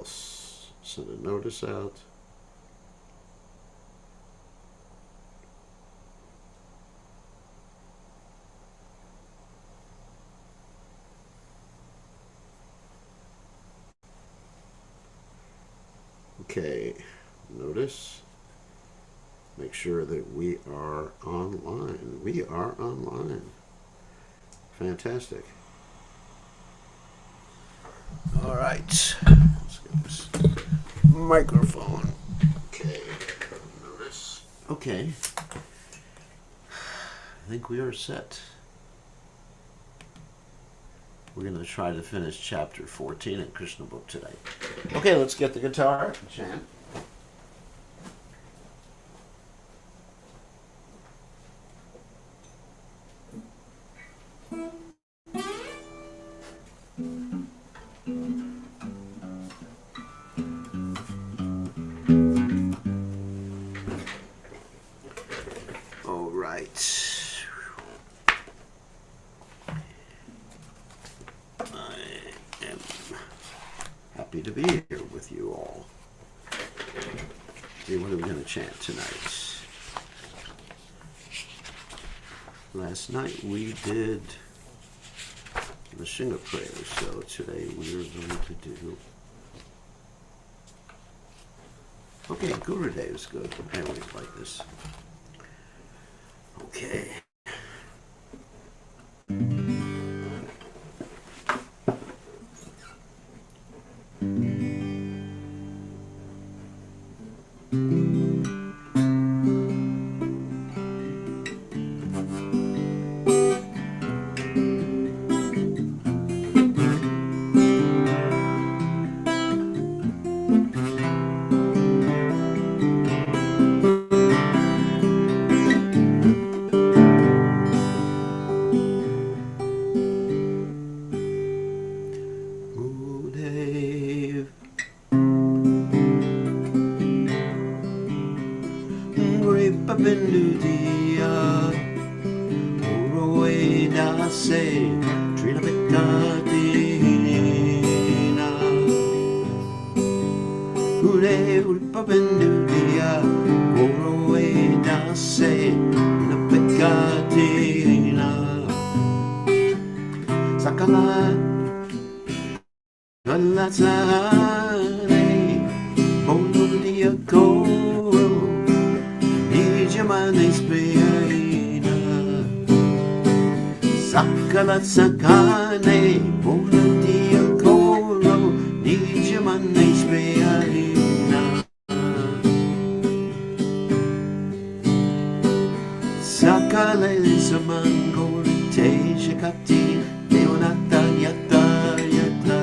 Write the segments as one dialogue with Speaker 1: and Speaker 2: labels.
Speaker 1: else? Send a notice out. Okay, notice. Make sure that we are online. We are online. Fantastic. All right. Let's get this microphone. Okay. Notice. Okay. I think we are set. We're going to try to finish chapter 14 in Krishna book today. Okay, let's get the guitar and chant. All right. Happy to be here with you all. Okay, what are we going to chant tonight? Last night we did the Shinga prayer, so today we are going to do... Okay, Gurudev is good. I always like this. Okay. Sakane, Boludia Koro, Nijamane Spearina Sakale Samango, Tejikati, Leonata Yata Yata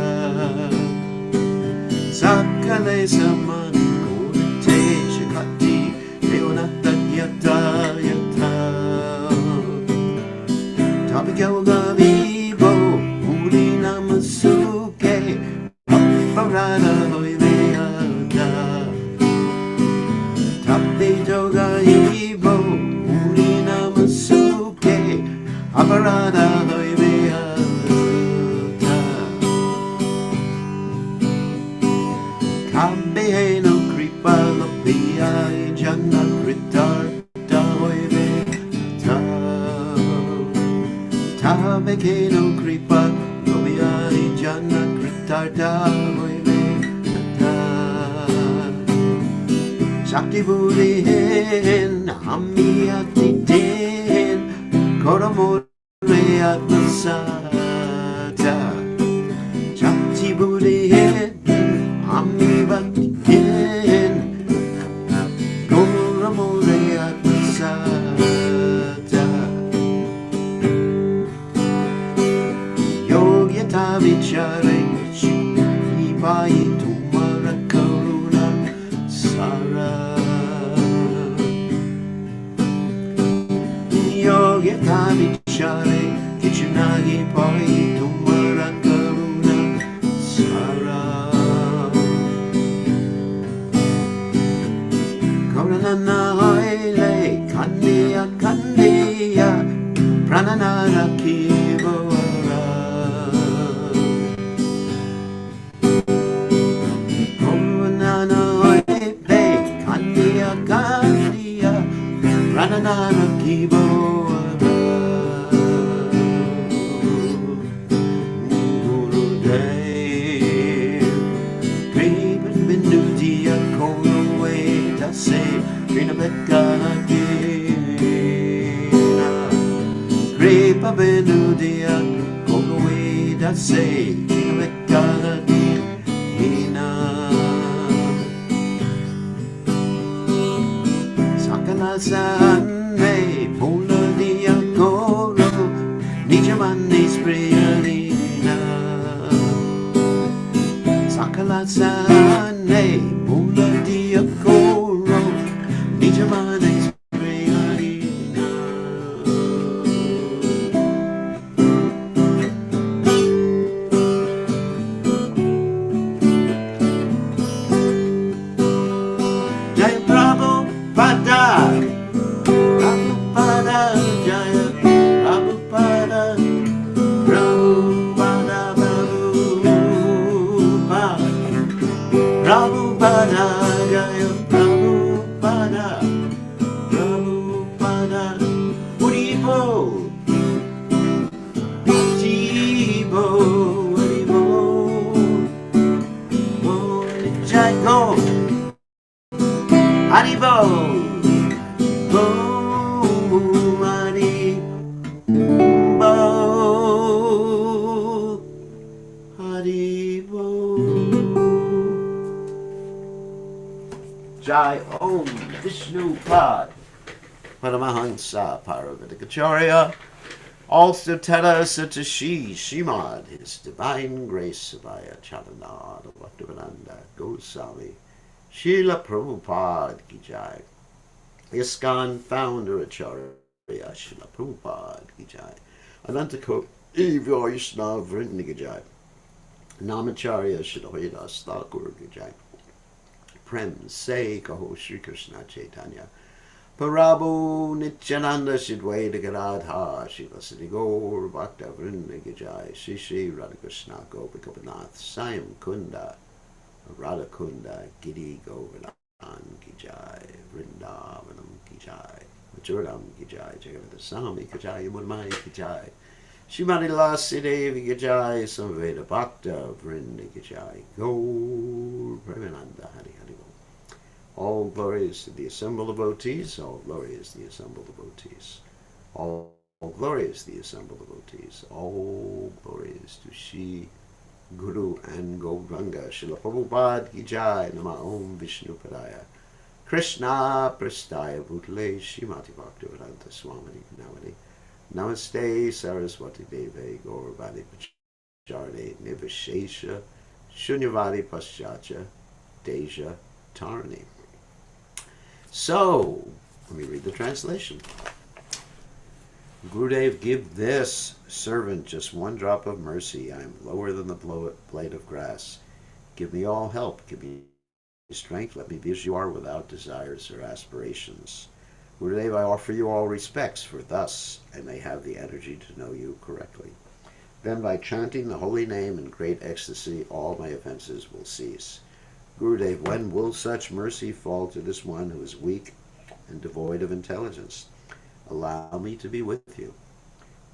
Speaker 1: Sakale Samango, Tejikati, Leonata Yata Yata Tabigaga. Shakti Buddhin, Amiyati Din, Koromore Atmasata. Shakti Buddhin, Amiyati Din, Koromore Atmasata. Yogyata Vichare, Ibai Tumara Karuna Sara. Yogyata Vichare, Kichinagi Pai Tumara Karuna Sara. Karunana Hoile, Kandiya Kandiya, Prananara Kivara. Ananana Kibo Gurudev Kripan Bindudia Korwe Tase Krina Bekana Gina Kripa Bindudia Korwe Tase Krina Bekana Gina Sakala Sanme Pula Dia Koro Nijamani Spriyalina Sakala Sanme Pula Dia Koro Nijamani Spriyalina Jai Prabhupada Prabhupada Jaya Prabhupada Prabhupada Prabhupada Prabhupada Jaya Prabhupada Prabhupada Haribo Jibo Haribo Jai Go Haribo Bo Haribo Haribo Jai Om Vishnu Pad Paramahansa Paravatikacharya also Tara Satashi Shimad His Divine Grace Sabaya Chalanada Bhaktivedanta Goswami Srila Prabhupada Ki Jai ISKCON Founder Acharya Srila Prabhupada Ki Jai Anantako Vaishnava Vrinda Ki Jai Namacharya Srila Vedas Thakur Ki Jai Prem Se Kaho Shri Krishna Chaitanya Prabhu Nityananda Shidwaita Gadadha Shiva Siddhi Gaur Bhakta Vrinda Ki Jai Shri Shri Radhakrishna Gopikapanath Sayam Kunda Radha Kunda Giri Govardhan Ki Jai Vrindavanam Ki Jai Machuram Ki Jai Jagavata Swami Ki Jai Yamurmai Ki Jai Shrimati Lasi Devi Ki Jai Samveda Bhakta Vrinda Ki Jai Gaur Premananda Hari Hari Bol. All glory is to the assembled devotees, all glory is the assembled devotees. All glory is the assembled devotees, all glory is to Shri Guru and Gauranga. Srila Prabhupada Ki Jai. Nama Om Vishnu Padaya Krishna Prastaya Bhutale Shrimati Bhaktivedanta Swami Navani Namaste Saraswati Deve Gauravani Pacharne Nivashesha Shunyavadi Paschacha Deja Tarani. So, let me read the translation. Gurudev, give this servant just one drop of mercy. I am lower than the blade of grass. Give me all help. Give me strength. Let me be as you are without desires or aspirations. Gurudev, I offer you all respects, for thus I may have the energy to know you correctly. Then by chanting the holy name in great ecstasy, all my offenses will cease. Gurudev, when will such mercy fall to this one who is weak and devoid of intelligence? Allow me to be with you.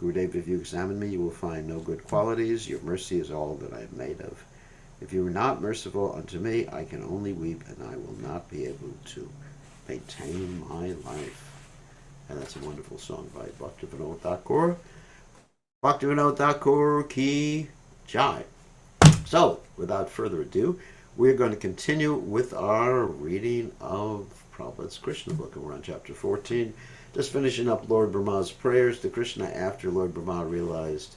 Speaker 1: Gurudev, if you examine me, you will find no good qualities. Your mercy is all that I am made of. If you are not merciful unto me, I can only weep, and I will not be able to maintain my life. And that's a wonderful song by Bhaktivinoda Thakur. Bhaktivinoda Thakur Ki Jai. So, without further ado, we're going to continue with our reading of Prabhupada's Krishna book, and we're on chapter 14. Just finishing up Lord Brahma's prayers to Krishna after Lord Brahma realized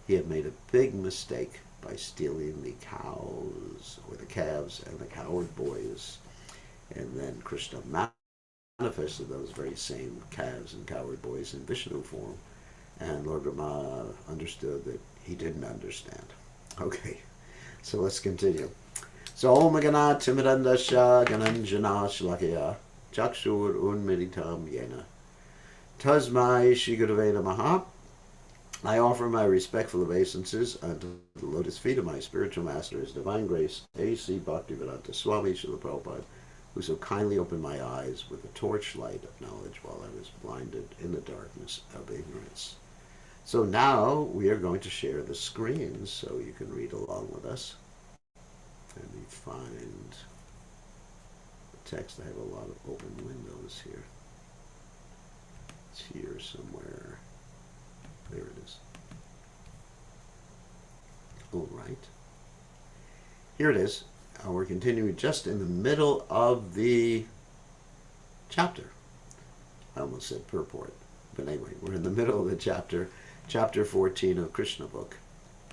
Speaker 1: he had made a big mistake by stealing the cows, or the calves, and the cowherd boys. And then Krishna manifested those very same calves and cowherd boys in Vishnu form. And Lord Brahma understood that he didn't understand. Okay, so let's continue. So, Om Gana Timidandasha Gananjana Shlakaya Chakshur Unmeditam Yena Tasmai Shri Gurave Namaha. I offer my respectful obeisances unto the lotus feet of my spiritual master, His Divine Grace, A.C. Bhaktivedanta Swami Srila Prabhupada, who so kindly opened my eyes with the torchlight of knowledge while I was blinded in the darkness of ignorance. So now we are going to share the screen so you can read along with us. Let me find the text. I have a lot of open windows here. It's here somewhere. There it is. All right. Here it is. We're continuing just in the middle of the chapter. I almost said purport. But anyway, we're in the middle of the chapter, chapter 14 of Krishna book.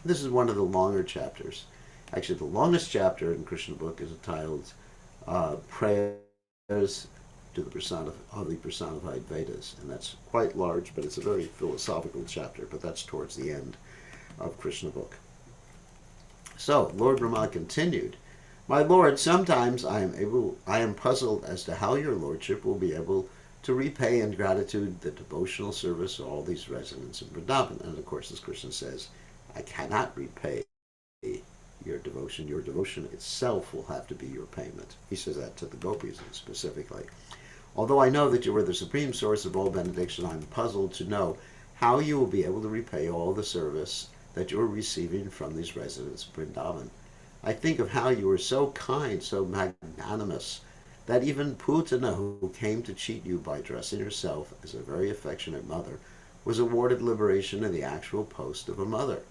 Speaker 1: This is one of the longer chapters. Actually, the longest chapter in Krishna book is entitled Prayers to the personified Vedas. And that's quite large, but it's a very philosophical chapter. But that's towards the end of Krishna book. So, Lord Brahma continued, "My Lord, sometimes I am puzzled as to how your Lordship will be able to repay in gratitude the devotional service of all these residents in Vrindavan." And of course, as Krishna says, I cannot repay your devotion. Your devotion itself will have to be your payment. He says that to the gopis specifically. "Although I know that you are the supreme source of all benediction, I am puzzled to know how you will be able to repay all the service that you are receiving from these residents of Vrindavan. I think of how you were so kind, so magnanimous, that even Putana, who came to cheat you by dressing herself as a very affectionate mother, was awarded liberation in the actual post of a mother.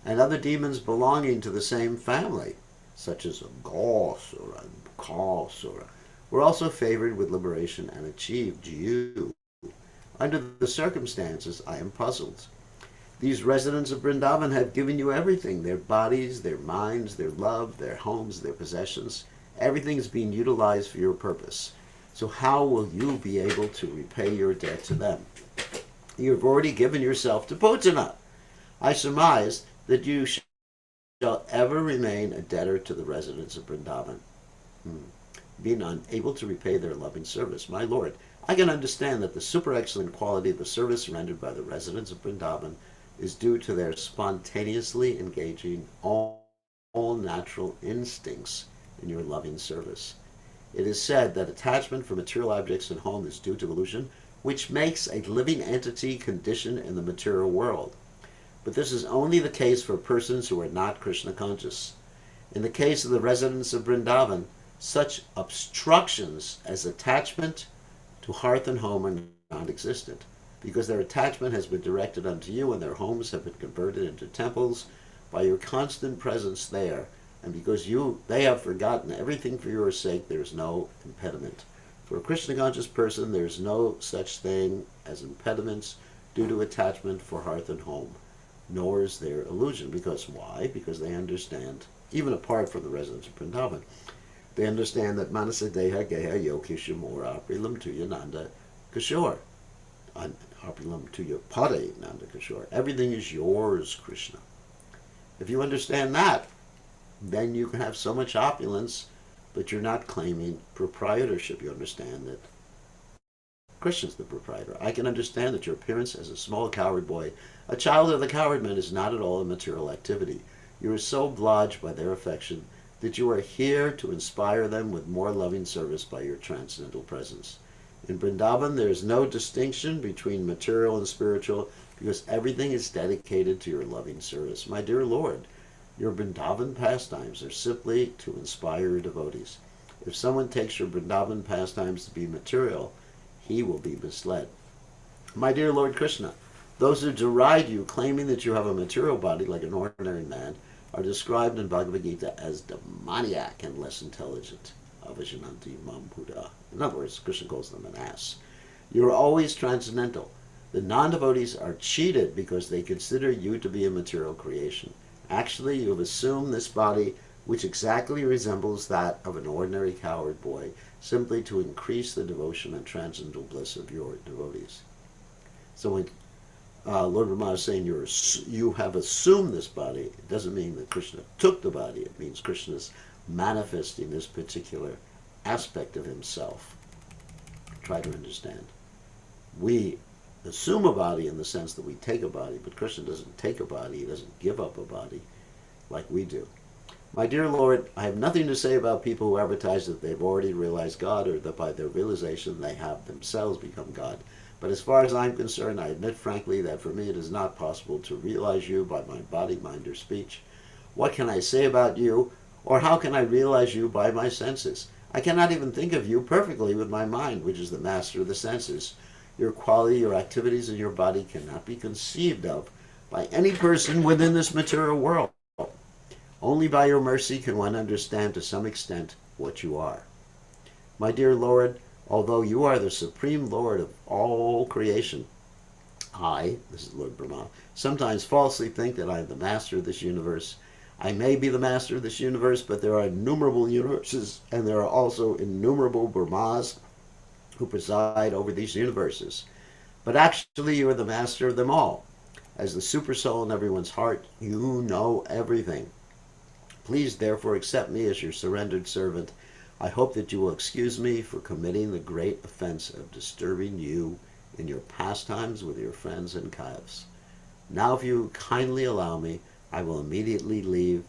Speaker 1: And other demons belonging to the same family, such as Goswami and Bkgoswami, were also favored with liberation and achieved you. Under the circumstances, I am puzzled. These residents of Vrindavan have given you everything, their bodies, their minds, their love, their homes, their possessions. Everything is being utilized for your purpose. So how will you be able to repay your debt to them? You have already given yourself to Putana. I surmise that you shall ever remain a debtor to the residents of Vrindavan, being unable to repay their loving service. My Lord, I can understand that the super excellent quality of the service rendered by the residents of Vrindavan is due to their spontaneously engaging all natural instincts in your loving service. It is said that attachment for material objects and home is due to illusion, which makes a living entity conditioned in the material world. But this is only the case for persons who are not Krishna conscious. In the case of the residents of Vrindavan, such obstructions as attachment to hearth and home are non-existent, because their attachment has been directed unto you and their homes have been converted into temples by your constant presence there, and because they have forgotten everything for your sake, there is no impediment. For a Krishna conscious person, there is no such thing as impediments due to attachment for hearth and home, nor is there illusion. Because why? Because they understand, even apart from the residents of Vrindavan, they understand that Manasa Deha Geha Yokishamura Aprilam Tuyananda Kishore. Aprilam Tuya Pade Nanda Kishore. Everything is yours, Krishna. If you understand that, then you can have so much opulence, but you're not claiming proprietorship. You understand that Krishna's the proprietor. I can understand that your appearance as a small coward boy, a child of the coward man, is not at all a material activity. You are so obliged by their affection that you are here to inspire them with more loving service by your transcendental presence. In Vrindavan, there is no distinction between material and spiritual, because everything is dedicated to your loving service. My dear Lord, your Vrindavan pastimes are simply to inspire your devotees. If someone takes your Vrindavan pastimes to be material, he will be misled. My dear Lord Krishna, those who deride you, claiming that you have a material body like an ordinary man, are described in Bhagavad Gita as demoniac and less intelligent. Avajananti Mam Buddha. In other words, Krishna calls them an ass. You are always transcendental. The non-devotees are cheated because they consider you to be a material creation. Actually, you have assumed this body, which exactly resembles that of an ordinary coward boy, simply to increase the devotion and transcendental bliss of your devotees. So when Lord Brahma is saying you have assumed this body, it doesn't mean that Krishna took the body. It means Krishna is manifesting this particular aspect of himself. Try to understand. We assume a body in the sense that we take a body, but Krishna doesn't take a body. He doesn't give up a body like we do. My dear Lord, I have nothing to say about people who advertise that they've already realized God or that by their realization they have themselves become God. But as far as I'm concerned, I admit frankly that for me it is not possible to realize you by my body, mind, or speech. What can I say about you, or how can I realize you by my senses? I cannot even think of you perfectly with my mind, which is the master of the senses. Your quality, your activities, and your body cannot be conceived of by any person within this material world. Only by your mercy can one understand to some extent what you are. My dear Lord, although you are the supreme Lord of all creation, I, this is Lord Brahma, sometimes falsely think that I am the master of this universe. I may be the master of this universe, but there are innumerable universes, and there are also innumerable Brahmas who preside over these universes. But actually, you are the master of them all. As the super soul in everyone's heart, you know everything. Please therefore accept me as your surrendered servant. I hope that you will excuse me for committing the great offense of disturbing you in your pastimes with your friends and calves. Now if you kindly allow me, I will immediately leave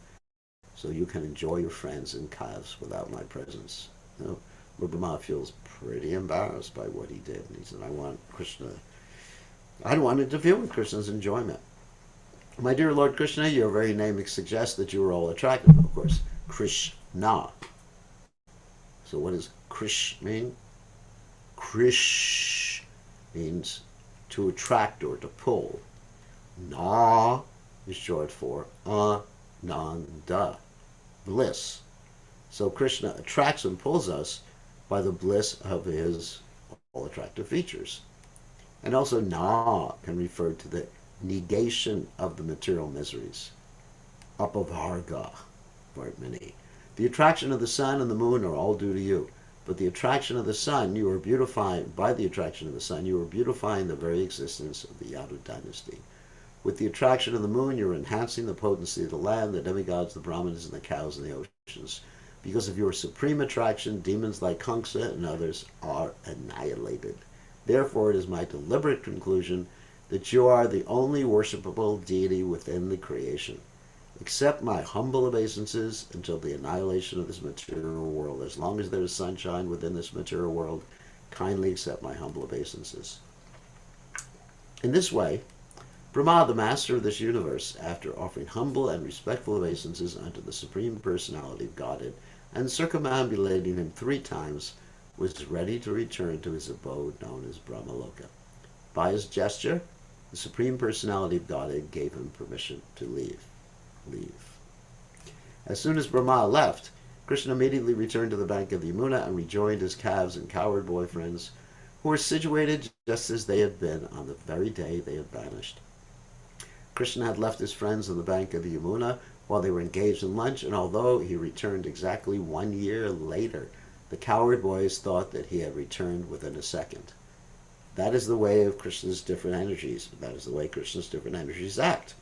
Speaker 1: so you can enjoy your friends and calves without my presence. You know, Lord Brahma feels pretty embarrassed by what he did. And he said, I don't want to interfere with Krishna's enjoyment. My dear Lord Krishna, your very name suggests that you are all attractive, of course. Krishna. So what does Krish mean? Krish means to attract or to pull. Na is short for Ananda, bliss. So Krishna attracts and pulls us by the bliss of his all attractive features. And also Na can refer to the negation of the material miseries. Apavarga, Vartmani. The attraction of the sun and the moon are all due to you. But the attraction of the sun, you are beautifying, by the attraction of the sun, you are beautifying the very existence of the Yadu dynasty. With the attraction of the moon, you're enhancing the potency of the land, the demigods, the brahmanas, and the cows, and the oceans. Because of your supreme attraction, demons like Kamsa and others are annihilated. Therefore, it is my deliberate conclusion that you are the only worshipable deity within the creation. Accept my humble obeisances until the annihilation of this material world. As long as there is sunshine within this material world, kindly accept my humble obeisances. In this way, Brahma, the master of this universe, after offering humble and respectful obeisances unto the Supreme Personality of Godhead, and circumambulating him 3 times, was ready to return to his abode known as Brahmaloka. By his gesture, the Supreme Personality of Godhead gave him permission to leave. As soon as Brahma left, Krishna immediately returned to the bank of the Yamuna and rejoined his calves and cowherd boyfriends, who were situated just as they had been on the very day they had vanished. Krishna had left his friends on the bank of the Yamuna while they were engaged in lunch, and although he returned exactly 1 year later, the cowherd boys thought that he had returned within a second. That is the way of Krishna's different energies. That is the way Krishna's different energies act.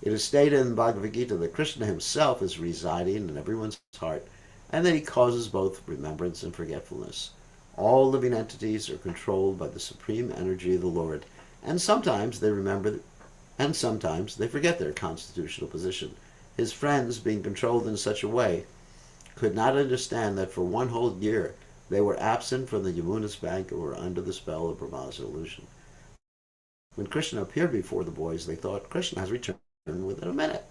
Speaker 1: It is stated in the Bhagavad Gita that Krishna himself is residing in everyone's heart, and that he causes both remembrance and forgetfulness. All living entities are controlled by the supreme energy of the Lord, and sometimes they remember and sometimes they forget their constitutional position. His friends, being controlled in such a way, could not understand that for 1 whole year they were absent from the Yamuna's bank and were under the spell of Brahma's illusion. When Krishna appeared before the boys, they thought, Krishna has returned within a minute.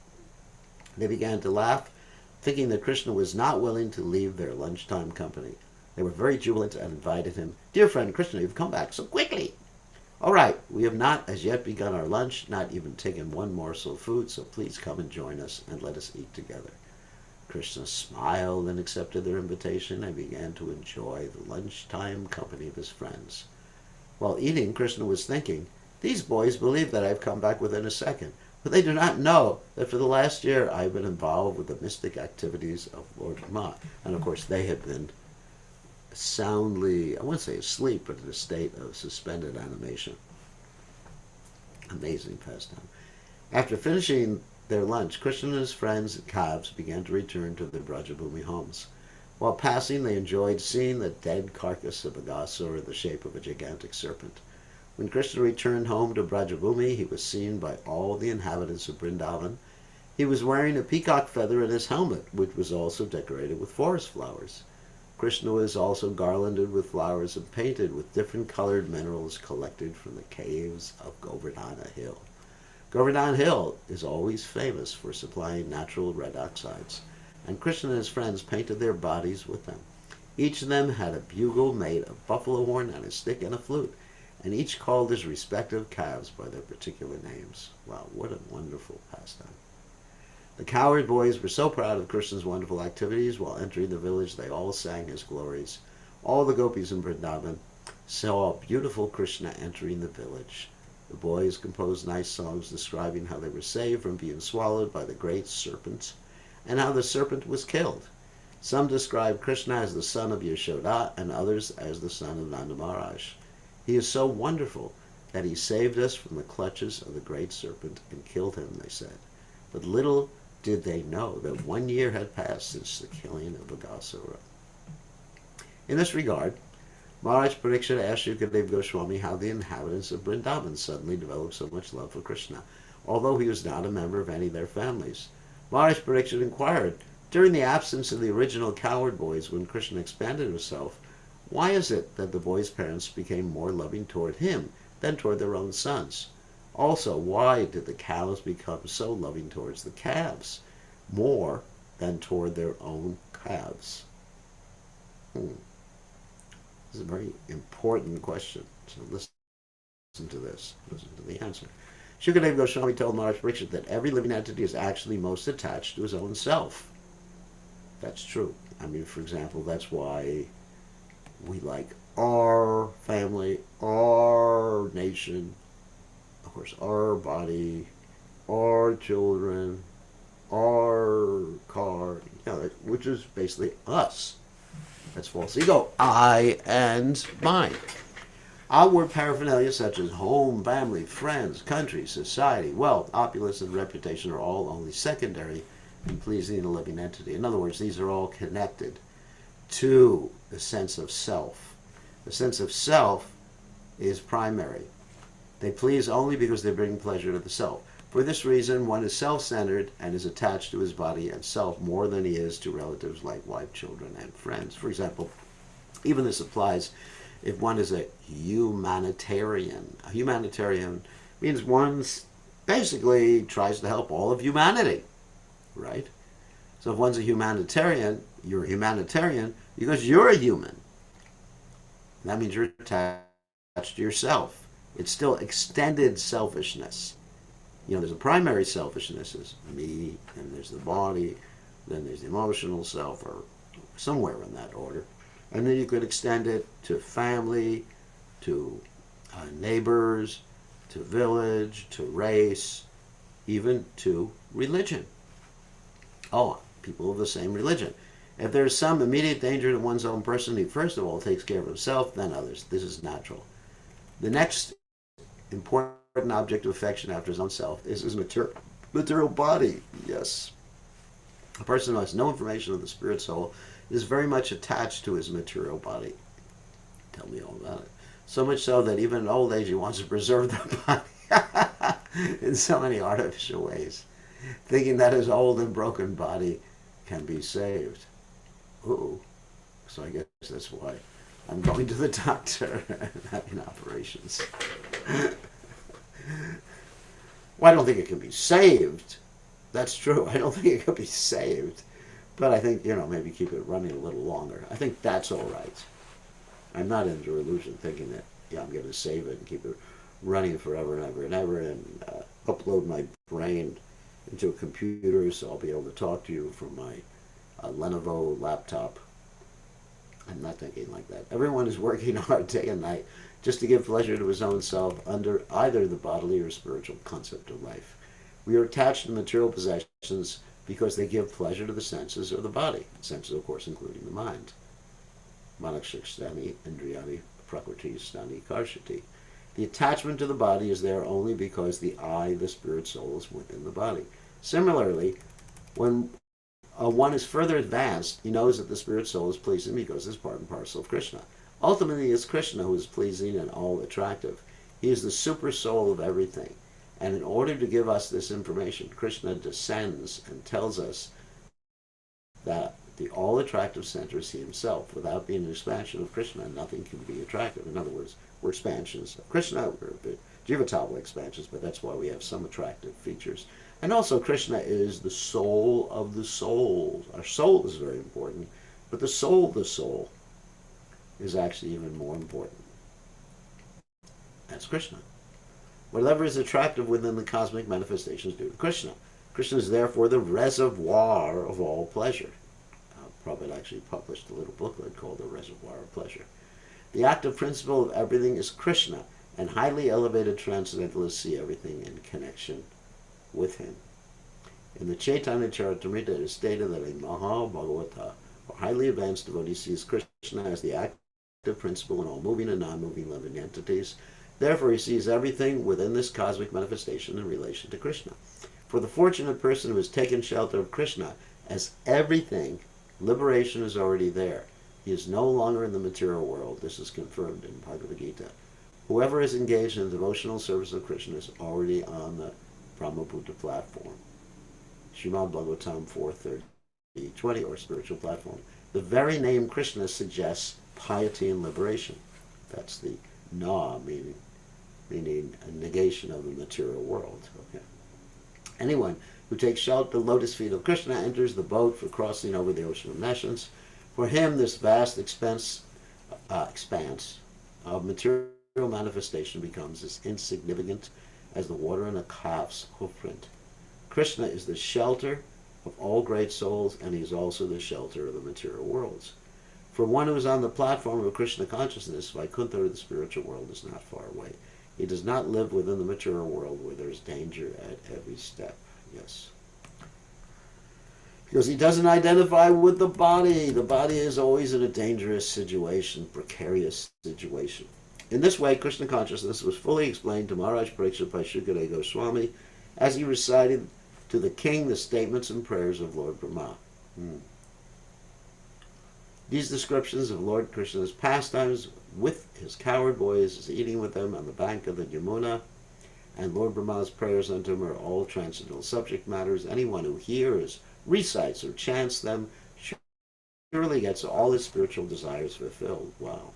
Speaker 1: They began to laugh, thinking that Krishna was not willing to leave their lunchtime company. They were very jubilant and invited him, Dear friend Krishna, you've come back so quickly. All right, we have not as yet begun our lunch, not even taken 1 morsel of food, so please come and join us and let us eat together. Krishna smiled and accepted their invitation and began to enjoy the lunchtime company of his friends. While eating, Krishna was thinking, These boys believe that I have come back within a second, but they do not know that for the last year I have been involved with the mystic activities of Lord Brahma. And of course they had been soundly, I wouldn't say asleep, but in a state of suspended animation. Amazing pastime. After finishing their lunch, Krishna and his friends and calves began to return to their Brajabhumi homes. While passing, they enjoyed seeing the dead carcass of a Gasur in the shape of a gigantic serpent. When Krishna returned home to Brajabhumi, he was seen by all the inhabitants of Vrindavan, He was wearing a peacock feather in his helmet, which was also decorated with forest flowers. Krishna was also garlanded with flowers and painted with different colored minerals collected from the caves of Govardhana Hill. Govardhana Hill is always famous for supplying natural red oxides, and Krishna and his friends painted their bodies with them. Each of them had a bugle made of buffalo horn and a stick and a flute, and each called his respective calves by their particular names. Wow, what a wonderful pastime. The cowherd boys were so proud of Krishna's wonderful activities. While entering the village, they all sang his glories. All the gopis in Vrindavan saw beautiful Krishna entering the village. The boys composed nice songs describing how they were saved from being swallowed by the great serpent and how the serpent was killed. Some described Krishna as the son of Yashoda and others as the son of Nanda Maharaj. He is so wonderful that he saved us from the clutches of the great serpent and killed him, they said. But little did they know that 1 year had passed since the killing of Bagasura. In this regard, Maharaj Parikshit asked Shukadeva Goswami how the inhabitants of Vrindavan suddenly developed so much love for Krishna, although he was not a member of any of their families. Maharaj Parikshit inquired, during the absence of the original cowherd boys when Krishna expanded himself, why is it that the boys' parents became more loving toward him than toward their own sons? Also, why did the cows become so loving towards the calves, more than toward their own calves? This is a very important question. So listen to this. Listen to the answer. Shukadeva Goswami told Maharaj Parikshit that every living entity is actually most attached to his own self. That's true. I mean, for example, that's why we like our family, our nation, of course, our body, our children, our car, which is basically us. That's false ego. I and mine. Outward paraphernalia such as home, family, friends, country, society, wealth, opulence, and reputation are all only secondary in pleasing a living entity. In other words, these are all connected to the sense of self. The sense of self is primary. They please only because they bring pleasure to the self. For this reason, one is self-centered and is attached to his body and self more than he is to relatives like wife, children, and friends. For example, even this applies if one is a humanitarian. A humanitarian means one basically tries to help all of humanity, right? So if one's a humanitarian, you're a humanitarian because you're a human. That means you're attached to yourself. It's still extended selfishness. There's a primary selfishness, is me, and there's the body, then there's the emotional self, or somewhere in that order. And then you could extend it to family, to neighbors, to village, to race, even to religion. Oh, people of the same religion. If there's some immediate danger to one's own person, he first of all takes care of himself, then others. This is natural. The next important object of affection after his own self is his material body. Yes. A person who has no information of the spirit soul is very much attached to his material body. Tell me all about it. So much so that even in old age he wants to preserve the body in so many artificial ways, thinking that his old and broken body can be saved. Ooh. So I guess that's why I'm going to the doctor and having operations. Well, I don't think it can be saved. That's true. I don't think it could be saved. But I think, maybe keep it running a little longer. I think that's all right. I'm not into illusion thinking that, I'm going to save it and keep it running forever and ever and ever and upload my brain into a computer so I'll be able to talk to you from my Lenovo laptop. I'm not thinking like that. Everyone is working hard day and night just to give pleasure to his own self under either the bodily or spiritual concept of life. We are attached to material possessions because they give pleasure to the senses or the body. Senses, of course, including the mind. Manakshikstani, Indriyani, Prakriti, Stani, Karshati. The attachment to the body is there only because the I, the spirit soul, is within the body. Similarly, when one is further advanced, he knows that the spirit soul is pleasing because it's part and parcel of Krishna. Ultimately, it's Krishna who is pleasing and all attractive. He is the super soul of everything. And in order to give us this information, Krishna descends and tells us that the all-attractive center is he himself. Without being an expansion of Krishna, nothing can be attractive. In other words, we're expansions of Krishna. We're a bit Jivatava expansions, but that's why we have some attractive features. And also, Krishna is the soul of the souls. Our soul is very important, but the soul of the soul is actually even more important. That's Krishna. Whatever is attractive within the cosmic manifestations due to Krishna. Krishna is therefore the reservoir of all pleasure. Prabhupada actually published a little booklet called The Reservoir of Pleasure. The active principle of everything is Krishna, and highly elevated transcendentalists see everything in connection with him. In the Chaitanya Charitamrita, it is stated that a Maha Bhagavata, or highly advanced devotee, sees Krishna as the active principle in all moving and non-moving living entities. Therefore, he sees everything within this cosmic manifestation in relation to Krishna. For the fortunate person who has taken shelter of Krishna as everything, liberation is already there. He is no longer in the material world. This is confirmed in Bhagavad Gita. Whoever is engaged in devotional service of Krishna is already on the Brahmaputra platform. Srimad Bhagavatam 4:30-20, or spiritual platform. The very name Krishna suggests piety and liberation. That's the na, meaning a negation of the material world. Okay. Anyone who takes shelter at the lotus feet of Krishna enters the boat for crossing over the ocean of nations. For him, this vast expanse of material manifestation becomes as insignificant as the water in a calf's hoofprint. Krishna is the shelter of all great souls, and he is also the shelter of the material worlds. For one who is on the platform of Krishna consciousness, Vaikuntha, or the spiritual world, is not far away. He does not live within the material world where there is danger at every step. Yes. Because he doesn't identify with the body. The body is always in a dangerous situation, precarious situation. In this way, Krishna consciousness was fully explained to Maharaj Parikshit by bkgoswami as he recited to the king the statements and prayers of Lord Brahma. These descriptions of Lord Krishna's pastimes with his cowherd boys, his eating with them on the bank of the Yamuna, and Lord Brahma's prayers unto him are all transcendental subject matters. Anyone who hears, recites, or chants them surely gets all his spiritual desires fulfilled. Wow.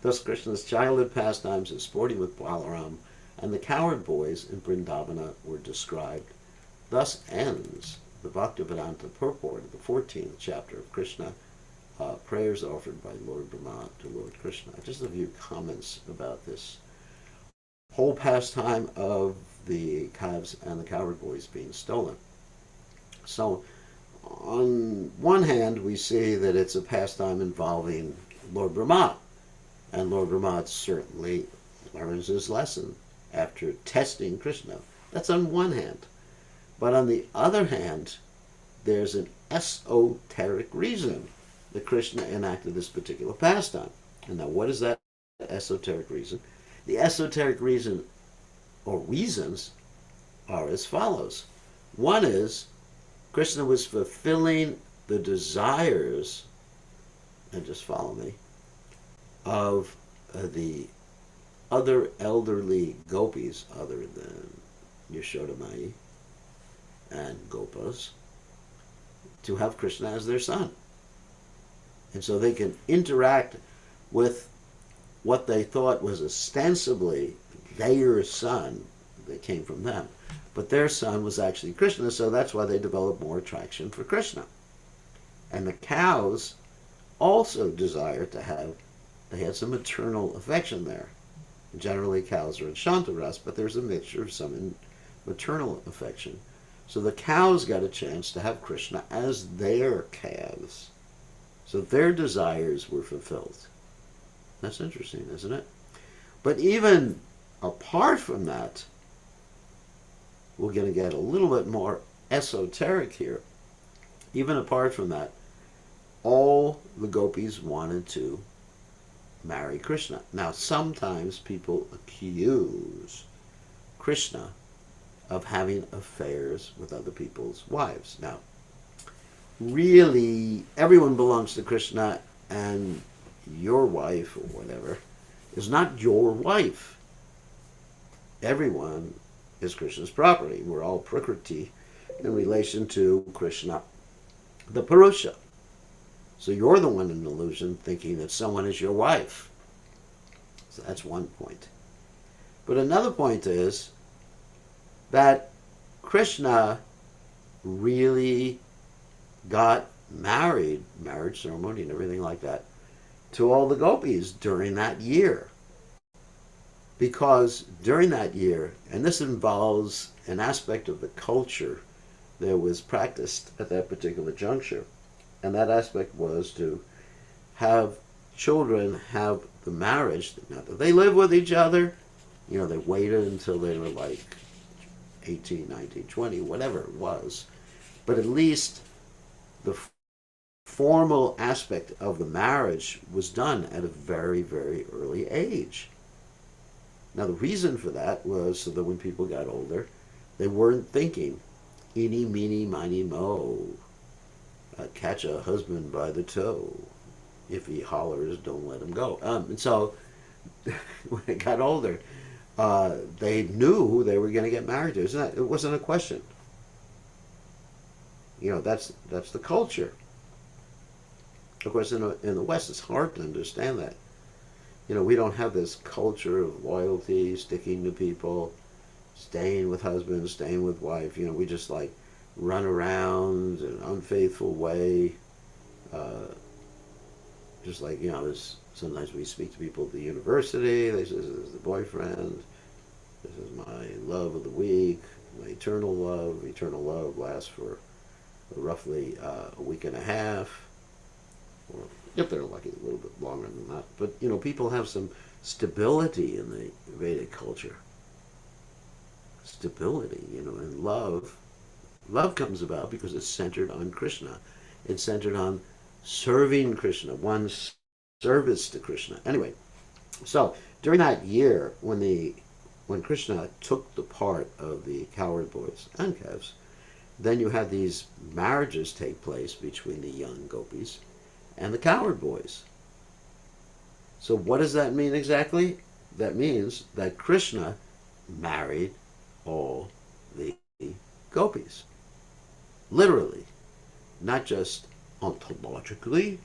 Speaker 1: Thus Krishna's childhood pastimes and sporting with Balaram and the cowherd boys in Vrindavana were described. Thus ends the Bhaktivedanta purport of the 14th chapter of Krishna, prayers offered by Lord Brahma to Lord Krishna. Just a few comments about this whole pastime of the calves and the cowherd boys being stolen. So, on one hand, we see that it's a pastime involving Lord Brahma, and Lord Brahma certainly learns his lesson after testing Krishna. That's on one hand. But on the other hand, there's an esoteric reason that Krishna enacted this particular pastime. And now, what is that esoteric reason? The esoteric reason, or reasons, are as follows. One is, Krishna was fulfilling the desires, and just follow me, of the other elderly gopis other than Yashoda Mai and Gopas, to have Krishna as their son. And so they can interact with what they thought was ostensibly their son that came from them. But their son was actually Krishna, so that's why they developed more attraction for Krishna. And the cows also desired to have, they had some maternal affection there. Generally cows are in Shantaras, but there's a mixture of some in maternal affection. So the cows got a chance to have Krishna as their calves. So their desires were fulfilled. That's interesting, isn't it? But even apart from that, we're going to get a little bit more esoteric here. Even apart from that, all the gopis wanted to marry Krishna. Now, sometimes people accuse Krishna of having affairs with other people's wives. Now, really, everyone belongs to Krishna, and your wife, or whatever, is not your wife. Everyone is Krishna's property. We're all Prakriti in relation to Krishna, the Purusha. So you're the one in illusion thinking that someone is your wife. So that's one point. But another point is that Krishna really got married, marriage ceremony and everything like that, to all the gopis during that year. Because during that year, and this involves an aspect of the culture that was practiced at that particular juncture, and that aspect was to have children have the marriage. Now, they live with each other. They waited until they were like 18, 19, 20, whatever it was. But at least the formal aspect of the marriage was done at a very, very early age. Now, the reason for that was so that when people got older, they weren't thinking, eeny, meeny, miny, mo, catch a husband by the toe. If he hollers, don't let him go. And so when they got older, they knew who they were going to get married to. It wasn't a question. That's the culture. Of course, in the West, it's hard to understand that. We don't have this culture of loyalty, sticking to people, staying with husband, staying with wife. We just like run around in an unfaithful way. Just like, sometimes we speak to people at the university. They say, this is the boyfriend. This is my love of the week, my eternal love. Eternal love lasts for roughly a week and a half. Or if they're lucky, a little bit longer than that. But, people have some stability in the Vedic culture. Stability, and love. Love comes about because it's centered on Krishna. It's centered on serving Krishna, one's service to Krishna. Anyway, so during that year when Krishna took the part of the cowherd boys and calves, then you had these marriages take place between the young gopis and the cowherd boys. So what does that mean exactly? That means that Krishna married all the gopis. Literally. Not just ontologically,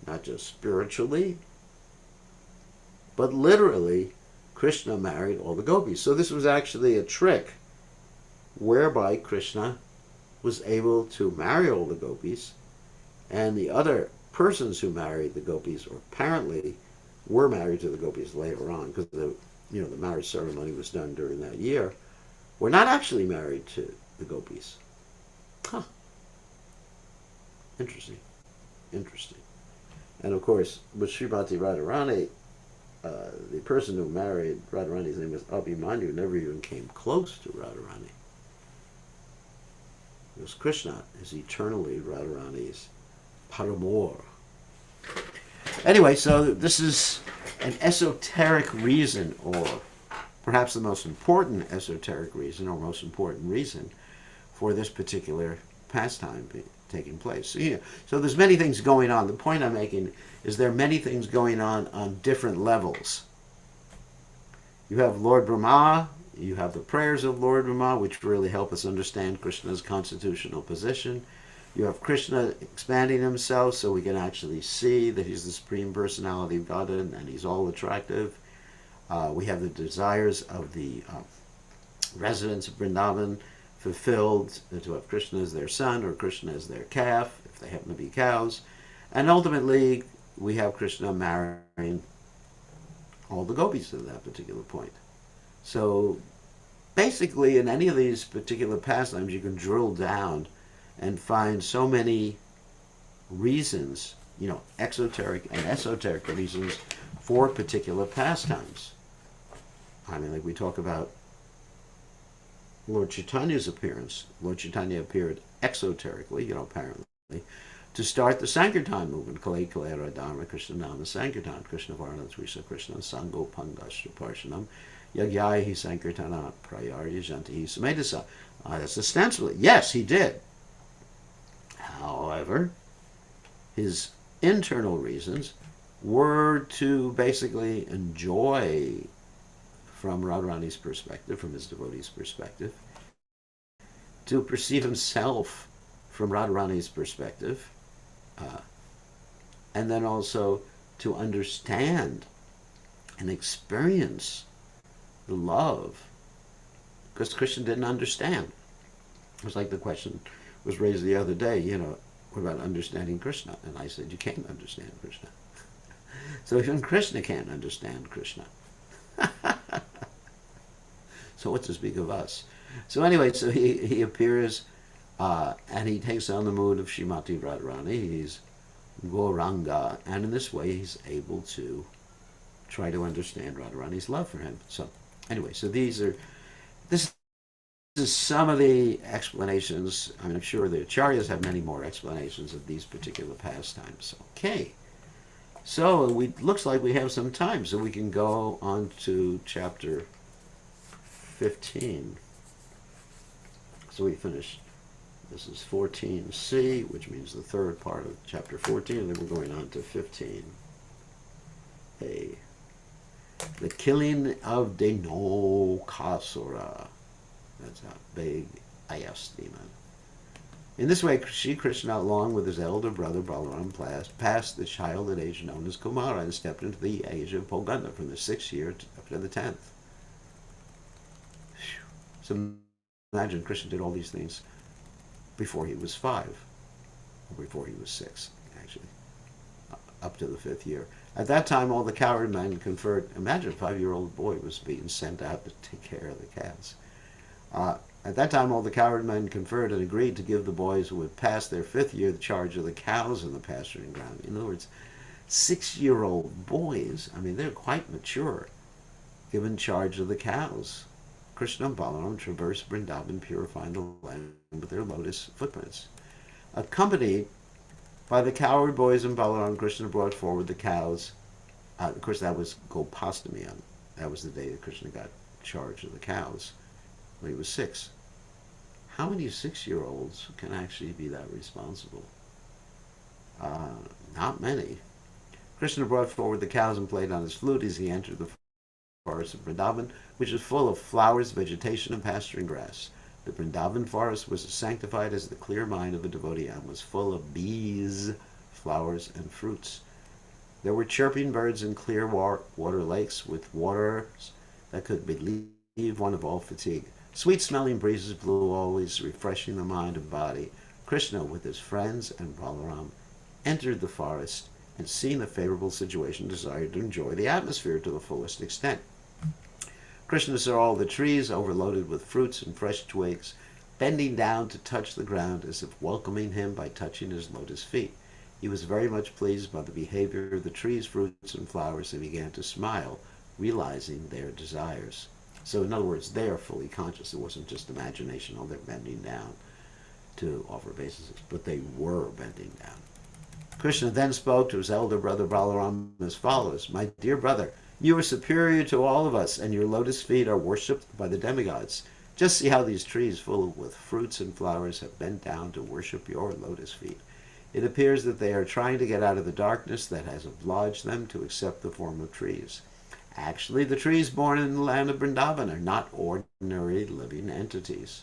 Speaker 1: not just spiritually, but literally, Krishna married all the gopis. So this was actually a trick whereby Krishna was able to marry all the gopis, and the other persons who married the gopis, or apparently were married to the gopis later on, because the marriage ceremony was done during that year, were not actually married to the gopis. Huh. Interesting. And of course, with Srimati Radharani, the person who married Radharani's name was Abhimanyu, never even came close to Radharani. Because Krishna is eternally Radharani's paramour. Anyway, so this is an esoteric reason, or perhaps the most important esoteric reason, or most important reason for this particular pastime taking place. So there's many things going on. The point I'm making is there are many things going on different levels. You have Lord Brahma, you have the prayers of Lord Brahma, which really help us understand Krishna's constitutional position. You have Krishna expanding himself so we can actually see that he's the Supreme Personality of Godhead and he's all attractive. We have the desires of the residents of Vrindavan fulfilled, to have Krishna as their son or Krishna as their calf, if they happen to be cows. And ultimately, we have Krishna marrying all the gopis at that particular point. So basically, in any of these particular pastimes, you can drill down and find so many reasons, exoteric and esoteric reasons for particular pastimes. I mean, like we talk about Lord Chaitanya's appearance. Lord Chaitanya appeared exoterically, apparently, to start the Sankirtan movement. Kale Kale Radharma Krishna Nama Sankirtan. Krishna Varna Trisa Krishna Sango Pangashra Parshanam Yagyahi Sankirtana Prayarya Jantihi Samedasa. That's ostensibly. Yes, he did. However, his internal reasons were to basically enjoy from Radharani's perspective, from his devotee's perspective, to perceive himself from Radharani's perspective, uh, and then also to understand and experience the love, because Krishna didn't understand. It was like the question was raised the other day, what about understanding Krishna? And I said, you can't understand Krishna. So even Krishna can't understand Krishna. So what to speak of us? So anyway, so he appears and he takes on the mood of Srimati Radharani. He's Gauranga, and in this way he's able to try to understand Radharani's love for him. So anyway, so this is some of the explanations. I mean, I'm sure the Acharyas have many more explanations of these particular pastimes. Okay. So looks like we have some time, so we can go on to chapter 15. So we finished. This is 14c, which means the third part of chapter 14, and then we're going on to 15. The killing of Denokasura. That's a big IS demon. In this way, Sri Krishna, along with his elder brother Balaram, passed the childhood age known as Kumara and stepped into the age of Poganda from the 6th year up to the 10th. So imagine Krishna did all these things before he was 5, or before he was 6, actually, up to the 5th year. At that time, all the cowherd men conferred. Imagine a 5-year-old boy was being sent out to take care of the calves. At that time, all the cowherd men conferred and agreed to give the boys who had passed their 5th year the charge of the cows in the pasturing ground. In other words, 6-year-old boys, I mean, they're quite mature, given charge of the cows. Krishna and Balaram traversed Vrindavan, purifying the land with their lotus footprints. Accompanied by the cowherd boys and Balaram, Krishna brought forward the cows. Of course, that was Gopastami. That was the day that Krishna got charge of the cows, when he was 6. How many 6-year-olds can actually be that responsible? Not many. Krishna brought forward the cows and played on his flute as he entered the forest of Vrindavan, which is full of flowers, vegetation, and pasturing grass. The Vrindavan forest was as sanctified as the clear mind of a devotee and was full of bees, flowers, and fruits. There were chirping birds in clear water lakes with waters that could relieve one of all fatigue. Sweet-smelling breezes blew always, refreshing the mind and body. Krishna, with his friends and Balaram, entered the forest and, seeing the favorable situation, desired to enjoy the atmosphere to the fullest extent. Krishna saw all the trees overloaded with fruits and fresh twigs, bending down to touch the ground as if welcoming him by touching his lotus feet. He was very much pleased by the behavior of the trees, fruits, and flowers, and began to smile, realizing their desires. So in other words, they are fully conscious. It wasn't just imagination, they're bending down to offer obeisances, but they were bending down. Krishna then spoke to his elder brother Balaram as follows: My dear brother, you are superior to all of us, and your lotus feet are worshipped by the demigods. Just see how these trees full with fruits and flowers have bent down to worship your lotus feet. It appears that they are trying to get out of the darkness that has obliged them to accept the form of trees. Actually, the trees born in the land of Vrindavan are not ordinary living entities.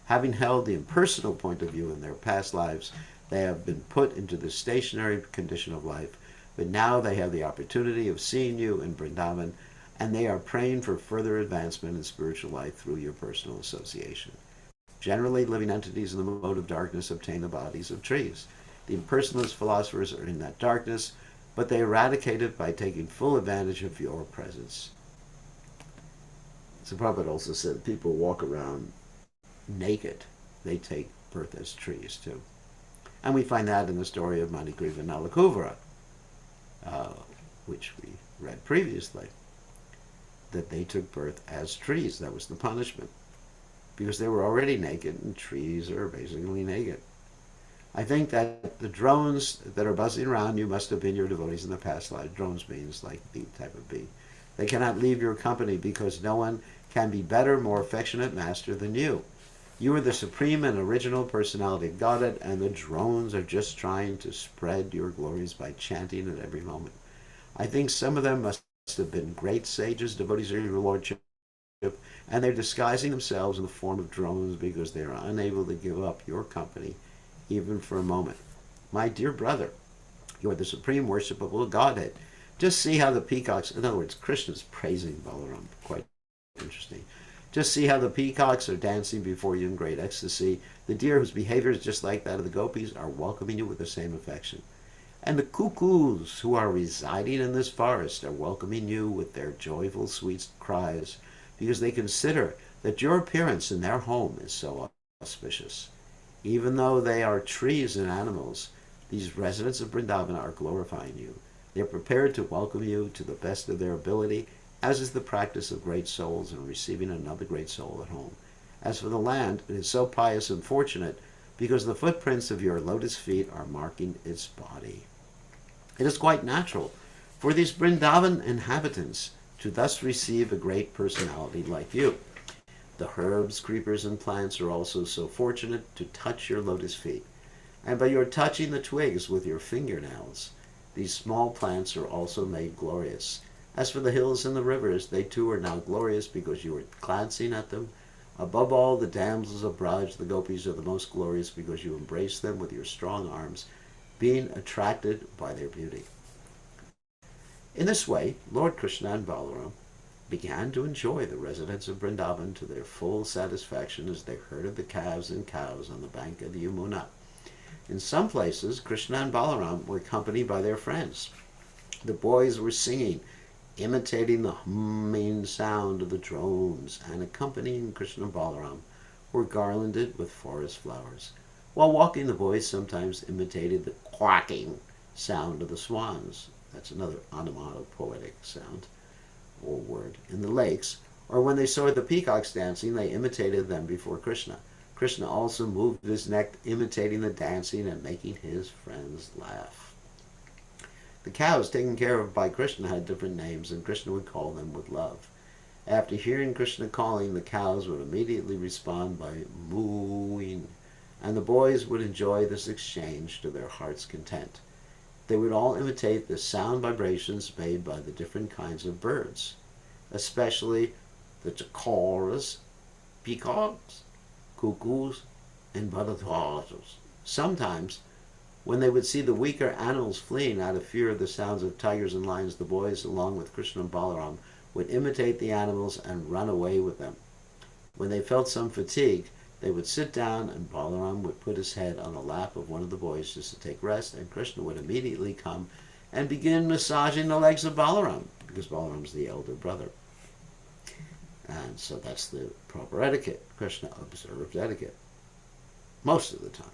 Speaker 1: Having held the impersonal point of view in their past lives, they have been put into the stationary condition of life, but now they have the opportunity of seeing you in Vrindavan, and they are praying for further advancement in spiritual life through your personal association. Generally, living entities in the mode of darkness obtain the bodies of trees. The impersonalist philosophers are in that darkness, but they eradicate it by taking full advantage of your presence. So Prabhupada also said people walk around naked. They take birth as trees too. And we find that in the story of Manigriva and Nalakuvara, which we read previously, that they took birth as trees. That was the punishment, because they were already naked, and trees are basically naked. I think that the drones that are buzzing around you must have been your devotees in the past life. Drones means like bee type of bee. They cannot leave your company because no one can be better, more affectionate master than you. You are the supreme and original personality of Godhead, and the drones are just trying to spread your glories by chanting at every moment. I think some of them must have been great sages, devotees of your lordship, and they're disguising themselves in the form of drones because they are unable to give up your company even for a moment. My dear brother, you are the supreme worshipable Godhead. Just see how the peacocks, in other words, Krishna's praising Balaram, quite interesting. Just see how the peacocks are dancing before you in great ecstasy. The deer, whose behavior is just like that of the gopis, are welcoming you with the same affection. And the cuckoos, who are residing in this forest, are welcoming you with their joyful, sweet cries, because they consider that your appearance in their home is so auspicious. Even though they are trees and animals, these residents of Vrindavan are glorifying you. They are prepared to welcome you to the best of their ability, as is the practice of great souls in receiving another great soul at home. As for the land, it is so pious and fortunate because the footprints of your lotus feet are marking its body. It is quite natural for these Vrindavan inhabitants to thus receive a great personality like you. The herbs, creepers, and plants are also so fortunate to touch your lotus feet. And by your touching the twigs with your fingernails, these small plants are also made glorious. As for the hills and the rivers, they too are now glorious because you are glancing at them. Above all, the damsels of Braj, the gopis, are the most glorious because you embrace them with your strong arms, being attracted by their beauty. In this way, Lord Krishna and Balaram began to enjoy the residents of Vrindavan to their full satisfaction as they herded the calves and cows on the bank of the Yamuna. In some places, Krishna and Balaram were accompanied by their friends. The boys were singing, imitating the humming sound of the drones, and accompanying Krishna and Balaram were garlanded with forest flowers. While walking, the boys sometimes imitated the quacking sound of the swans. That's another onomatopoetic sound or word in the lakes. Or when they saw the peacocks dancing, they imitated them before Krishna. Krishna also moved his neck, imitating the dancing and making his friends laugh. The cows taken care of by Krishna had different names, and Krishna would call them with love. After hearing Krishna calling, the cows would immediately respond by mooing, and the boys would enjoy this exchange to their heart's content. They would all imitate the sound vibrations made by the different kinds of birds, especially the chakras, peacocks, cuckoos, and butterflies. Sometimes, when they would see the weaker animals fleeing out of fear of the sounds of tigers and lions, the boys, along with Krishna and Balaram, would imitate the animals and run away with them. When they felt some fatigue, they would sit down, and Balaram would put his head on the lap of one of the boys just to take rest, and Krishna would immediately come and begin massaging the legs of Balaram, because Balaram's the elder brother. And so that's the proper etiquette. Krishna observed etiquette most of the time.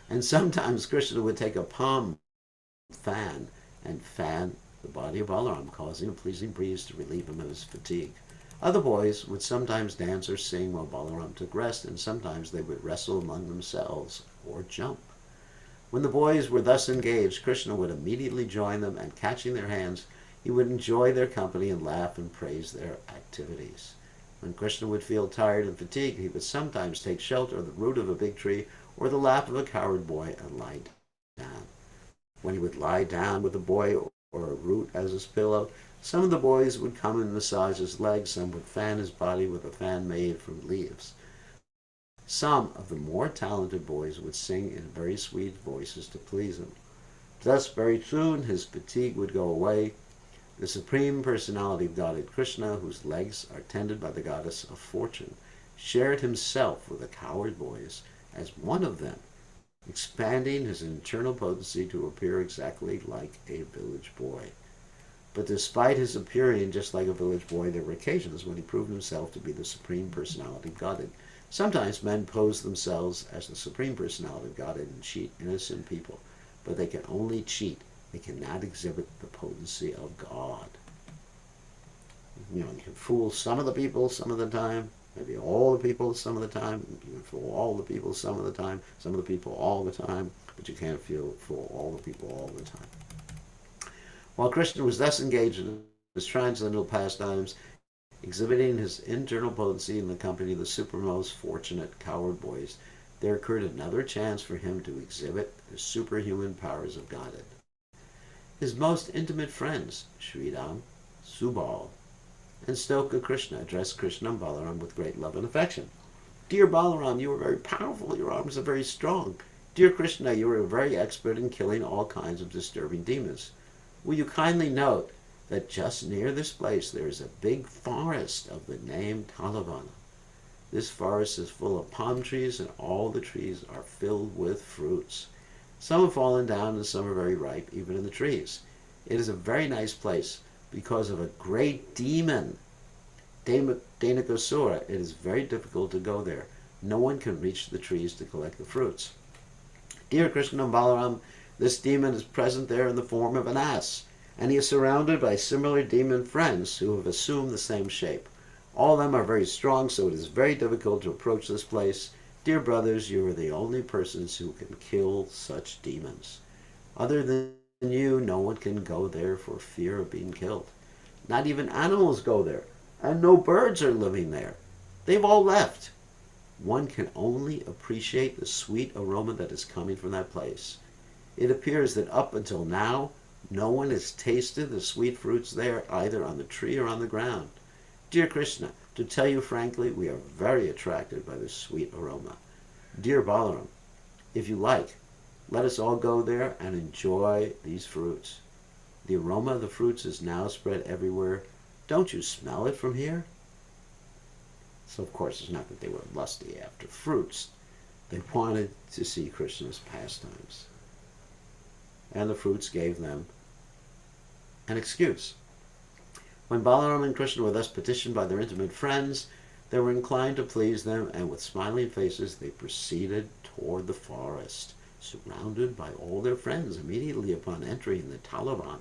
Speaker 1: And sometimes Krishna would take a palm fan and fan the body of Balaram, causing a pleasing breeze to relieve him of his fatigue. Other boys would sometimes dance or sing while Balaram took rest, and sometimes they would wrestle among themselves or jump. When the boys were thus engaged, Krishna would immediately join them, and catching their hands, he would enjoy their company and laugh and praise their activities. When Krishna would feel tired and fatigued, he would sometimes take shelter of the root of a big tree or the lap of a coward boy and lie down. When he would lie down with a boy or a root as his pillow, some of the boys would come and massage his legs, some would fan his body with a fan made from leaves. Some of the more talented boys would sing in very sweet voices to please him. Thus, very soon, his fatigue would go away. The Supreme Personality of Godhead Krishna, whose legs are tended by the goddess of fortune, shared himself with the coward boys as one of them, expanding his internal potency to appear exactly like a village boy. But despite his appearing just like a village boy, there were occasions when he proved himself to be the Supreme Personality of Godhead. Sometimes men pose themselves as the Supreme Personality of Godhead and cheat innocent people, but they can only cheat. They cannot exhibit the potency of God. You can fool some of the people some of the time, maybe all the people some of the time. You can fool all the people some of the time, some of the people all the time, but you can't fool all the people all the time. While Krishna was thus engaged in his transcendental pastimes, exhibiting his internal potency in the company of the supermost fortunate coward boys, there occurred another chance for him to exhibit the superhuman powers of Godhead. His most intimate friends, Sridham, Subal. And Stoka Krishna addressed Krishna and Balaram with great love and affection. Dear Balaram, you are very powerful. Your arms are very strong. Dear Krishna, you are very expert in killing all kinds of disturbing demons. Will you kindly note that just near this place there is a big forest of the name Talavana. This forest is full of palm trees, and all the trees are filled with fruits. Some have fallen down and some are very ripe, even in the trees. It is a very nice place because of a great demon, Denakasura. It is very difficult to go there. No one can reach the trees to collect the fruits. Dear Krishna and Balaram, this demon is present there in the form of an ass, and he is surrounded by similar demon friends who have assumed the same shape. All of them are very strong, so it is very difficult to approach this place. Dear brothers, you are the only persons who can kill such demons. Other than you, no one can go there for fear of being killed. Not even animals go there, and no birds are living there. They've all left. One can only appreciate the sweet aroma that is coming from that place. It appears that up until now, no one has tasted the sweet fruits there, either on the tree or on the ground. Dear Krishna, to tell you frankly, we are very attracted by this sweet aroma. Dear Balaram, if you like, let us all go there and enjoy these fruits. The aroma of the fruits is now spread everywhere. Don't you smell it from here? So, of course, it's not that they were lusty after fruits. They wanted to see Krishna's pastimes. And the fruits gave them an excuse. When Balaram and Krishna were thus petitioned by their intimate friends, they were inclined to please them, and with smiling faces they proceeded toward the forest, surrounded by all their friends. Immediately upon entering the Talavana,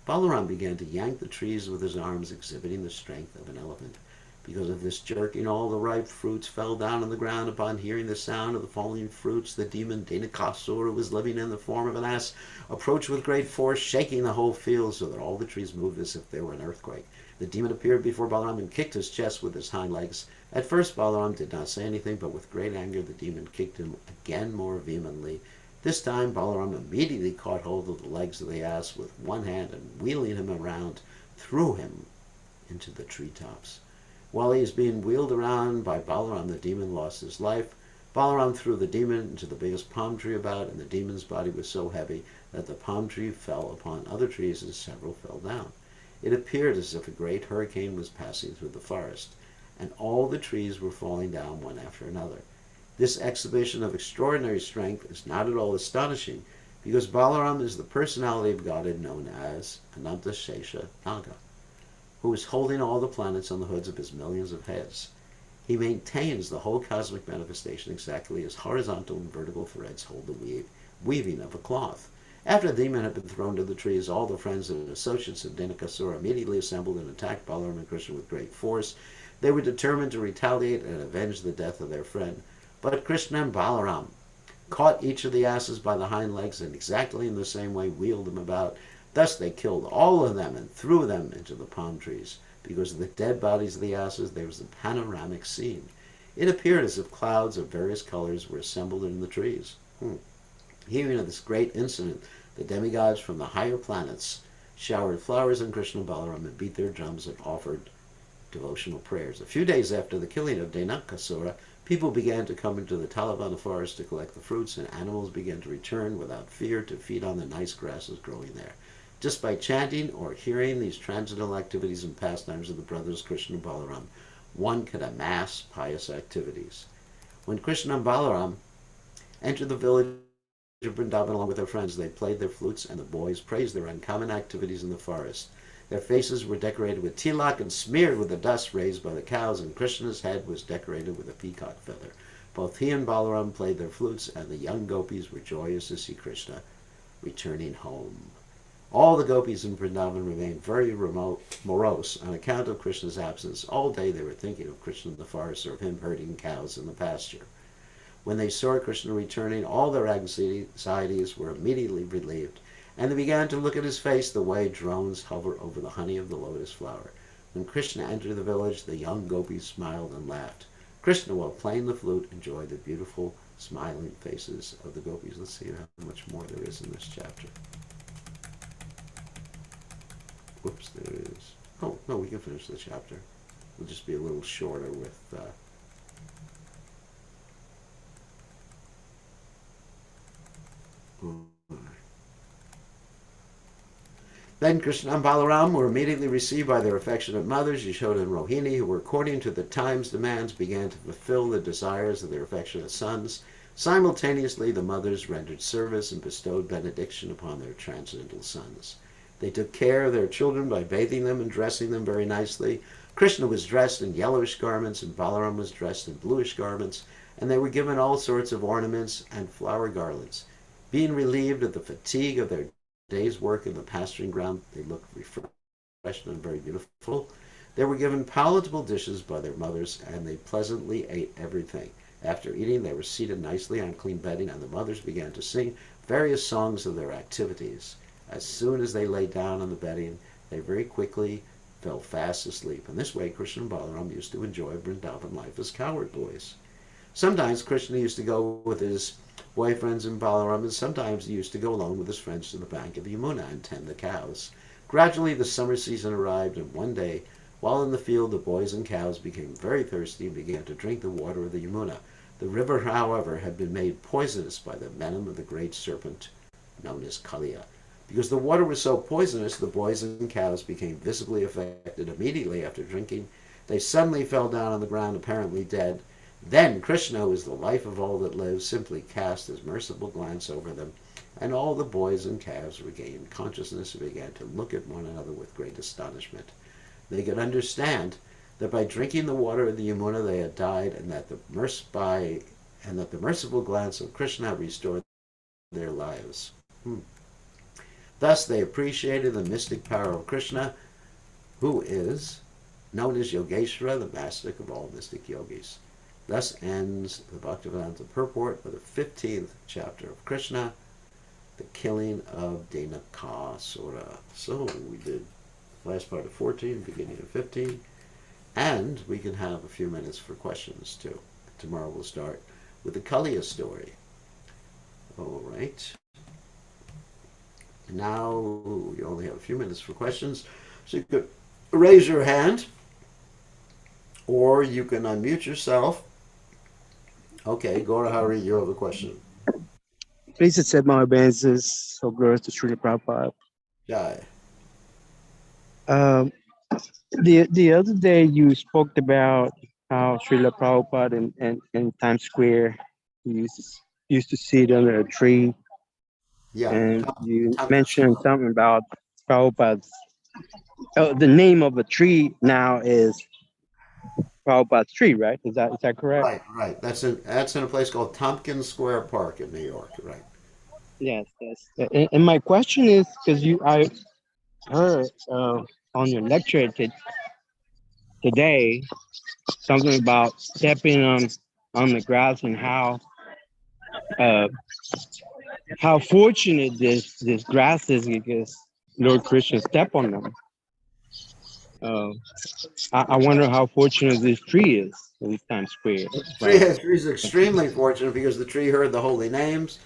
Speaker 1: Balaram began to yank the trees with his arms, exhibiting the strength of an elephant. Because of this jerking, all the ripe fruits fell down on the ground. Upon hearing the sound of the falling fruits, the demon Denakasura, who was living in the form of an ass, approached with great force, shaking the whole field so that all the trees moved as if there were an earthquake. The demon appeared before Balaram and kicked his chest with his hind legs. At first Balaram did not say anything, but with great anger the demon kicked him again more vehemently. This time Balaram immediately caught hold of the legs of the ass with one hand, and wheeling him around, threw him into the treetops. While he was being wheeled around by Balaram, the demon lost his life. Balaram threw the demon into the biggest palm tree about, and the demon's body was so heavy that the palm tree fell upon other trees and several fell down. It appeared as if a great hurricane was passing through the forest, and all the trees were falling down one after another. This exhibition of extraordinary strength is not at all astonishing, because Balaram is the personality of Godhead known as Anantashesha Naga, who is holding all the planets on the hoods of his millions of heads. He maintains the whole cosmic manifestation exactly as horizontal and vertical threads hold the weaving of a cloth. After the demon had been thrown to the trees, all the friends and associates of Denakasura immediately assembled and attacked Balaram and Krishna with great force. They were determined to retaliate and avenge the death of their friend. But Krishna and Balaram caught each of the asses by the hind legs and exactly in the same way wheeled them about. Thus they killed all of them and threw them into the palm trees. Because of the dead bodies of the asses, there was a panoramic scene. It appeared as if clouds of various colors were assembled in the trees. Hearing of this great incident, the demigods from the higher planets showered flowers on Krishna and Balaram and beat their drums and offered devotional prayers. A few days after the killing of Denakasura, people began to come into the Talavana forest to collect the fruits, and animals began to return without fear to feed on the nice grasses growing there. Just by chanting or hearing these transcendental activities and pastimes of the brothers Krishna and Balaram, one could amass pious activities. When Krishna and Balaram entered the village of Vrindavan along with their friends, they played their flutes, and the boys praised their uncommon activities in the forest. Their faces were decorated with tilak and smeared with the dust raised by the cows, and Krishna's head was decorated with a peacock feather. Both he and Balaram played their flutes, and the young gopis were joyous to see Krishna returning home. All the gopis in Vrindavan remained very morose on account of Krishna's absence. All day they were thinking of Krishna in the forest or of him herding cows in the pasture. When they saw Krishna returning, all their anxieties were immediately relieved, and they began to look at his face the way drones hover over the honey of the lotus flower. When Krishna entered the village, the young gopis smiled and laughed. Krishna, while playing the flute, enjoyed the beautiful, smiling faces of the gopis. Let's see how much more there is in this chapter. Whoops, there it is. Oh, no, we can finish the chapter. We'll just be a little shorter with. Then Krishna and Balaram were immediately received by their affectionate mothers, Yashoda and Rohini, who were, according to the time's demands, began to fulfill the desires of their affectionate sons. Simultaneously, the mothers rendered service and bestowed benediction upon their transcendental sons. They took care of their children by bathing them and dressing them very nicely. Krishna was dressed in yellowish garments, and Balaram was dressed in bluish garments, and they were given all sorts of ornaments and flower garlands. Being relieved of the fatigue of their day's work in the pasturing ground, they looked refreshed and very beautiful. They were given palatable dishes by their mothers, and they pleasantly ate everything. After eating, they were seated nicely on clean bedding, and the mothers began to sing various songs of their activities. As soon as they lay down on the bedding, they very quickly fell fast asleep. In this way, Krishna and Balaram used to enjoy Vrindavan life as cowherd boys. Sometimes Krishna used to go with his boyfriends in Balaram, and sometimes he used to go alone with his friends to the bank of the Yamuna and tend the cows. Gradually, the summer season arrived, and one day, while in the field, the boys and cows became very thirsty and began to drink the water of the Yamuna. The river, however, had been made poisonous by the venom of the great serpent known as Kaliya. Because the water was so poisonous, the boys and cows became visibly affected immediately after drinking. They suddenly fell down on the ground, apparently dead. Then Krishna, who is the life of all that lives, simply cast his merciful glance over them, and all the boys and calves regained consciousness and began to look at one another with great astonishment. They could understand that by drinking the water of the Yamuna they had died, and that the merciful glance of Krishna restored their lives. Thus they appreciated the mystic power of Krishna, who is known as Yogeshwara, the master of all mystic yogis. Thus ends the Bhaktivedanta purport of the 15th chapter of Krishna, the killing of Denakasura. So we did the last part of 14, beginning of 15, and we can have a few minutes for questions too. Tomorrow we'll start with the Kaliya story. All right. Now we only have a few minutes for questions, so you could raise your hand or you can unmute yourself. Okay, Gora Hari, you have a question.
Speaker 2: Please accept my obeisances. So glory to Srila Prabhupada.
Speaker 1: Jai.
Speaker 2: Um, the other day you spoke about how Srila Prabhupada in Times Square used to sit under a tree,
Speaker 1: Yeah,
Speaker 2: and you
Speaker 1: Tompkins
Speaker 2: mentioned
Speaker 1: Square.
Speaker 2: something about Prabhupada's. Oh, the name of a tree now is Prabhupada's tree, right? Is that correct?
Speaker 1: Right, right. That's in a place called Tompkins Square Park in New York. Right.
Speaker 2: Yes, yes. And my question is because I heard on your lecture today something about stepping on the grass and uh, how fortunate this grass is because Lord Krishna step on them. Uh, I wonder how fortunate this tree is in Times Square. Right.
Speaker 1: The tree is extremely fortunate because the tree heard the holy names,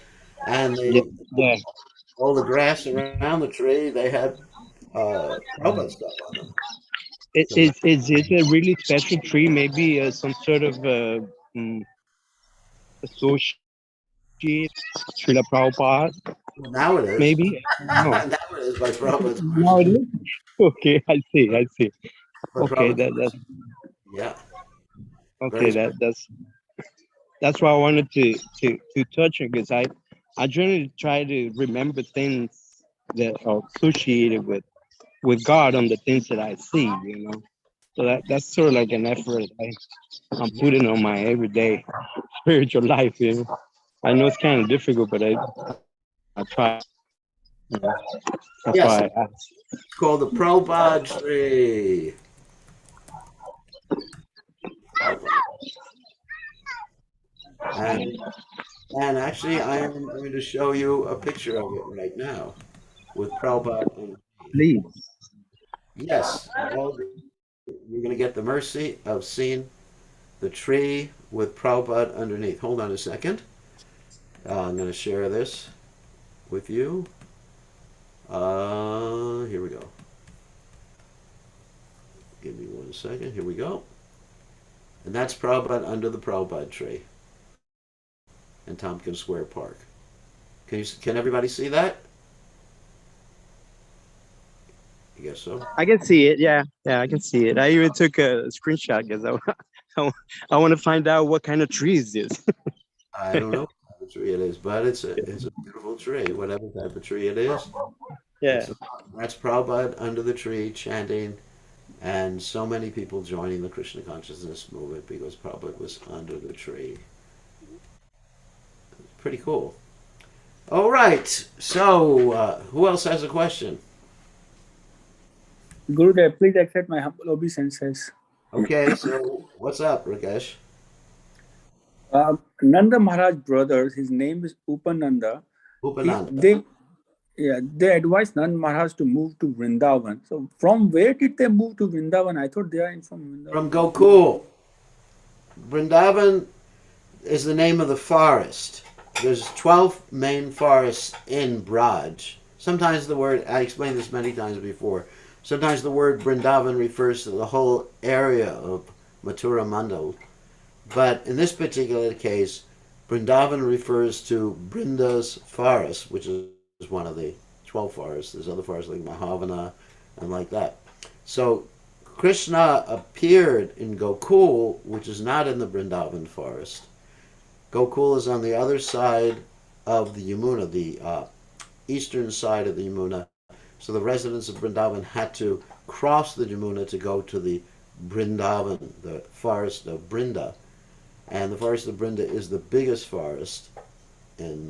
Speaker 1: and
Speaker 2: Yeah.
Speaker 1: they
Speaker 2: Yeah.
Speaker 1: all the grass around the tree they had Prabhupada stuff on them. So
Speaker 2: Is it a really special tree? Maybe some sort of mm, associate Srila Prabhupada?
Speaker 1: now it is.
Speaker 2: Maybe. No.
Speaker 1: Now it is by Prabhupada's
Speaker 2: Now it
Speaker 1: mercy.
Speaker 2: is. Okay, I see. I see.
Speaker 1: By
Speaker 2: Okay,
Speaker 1: Prabhupada's
Speaker 2: that's
Speaker 1: mercy. Yeah, very
Speaker 2: okay.
Speaker 1: special.
Speaker 2: That's why I wanted to touch it because I generally try to remember things that are associated with God on the things that I see, you know. So that's sort of like an effort I'm putting on my everyday spiritual life, you know. I know it's kind of difficult, but I try. You know. That's
Speaker 1: Yes,
Speaker 2: why
Speaker 1: it's called the Prabhupada tree. Prabhupada. And and actually, I am going to show you a picture of it right now with Prabhupada underneath.
Speaker 2: please.
Speaker 1: Yes, you're going to get the mercy of seeing the tree with Prabhupada underneath. Hold on a second. I'm going to share this with you. Here we go. a second. Here we go. And that's Prabhupada under the Prabhupada tree in Tompkins Square Park. Can everybody see that? I guess so.
Speaker 2: I can see it. Yeah, yeah, I can see it. I even took a screenshot because I, I want to find out what kind of tree is this.
Speaker 1: I don't know what type of tree it is, but it's a beautiful tree, whatever type of tree it is.
Speaker 2: Yeah.
Speaker 1: It's that's Prabhupada under the tree chanting, and so many people joining the Krishna consciousness movement because Prabhupada was under the tree. Pretty cool. All right. So, who else has a question?
Speaker 3: Gurudev, please accept my humble obeisances.
Speaker 1: Okay. So, what's up, Rakesh?
Speaker 3: Nanda Maharaj brothers, his name is Upananda. He,
Speaker 1: Upananda.
Speaker 3: they, yeah, they advised Nanda Maharaj to move to Vrindavan. So, from where did they move to Vrindavan? I thought they are from
Speaker 1: From
Speaker 3: Vrindavan.
Speaker 1: Gokul. Vrindavan is the name of the forest. There's 12 main forests in Braj. Sometimes the word, I explained this many times before, sometimes the word Vrindavan refers to the whole area of Mathura Mandal. But in this particular case, Vrindavan refers to Brinda's forest, which is one of the 12 forests. There's other forests like Mahavana and like that. So Krishna appeared in Gokul, which is not in the Vrindavan forest. Gokul is on the other side of the Yamuna, the eastern side of the Yamuna. So the residents of Vrindavan had to cross the Yamuna to go to the Vrindavan, the forest of Brinda. And the forest of Brinda is the biggest forest in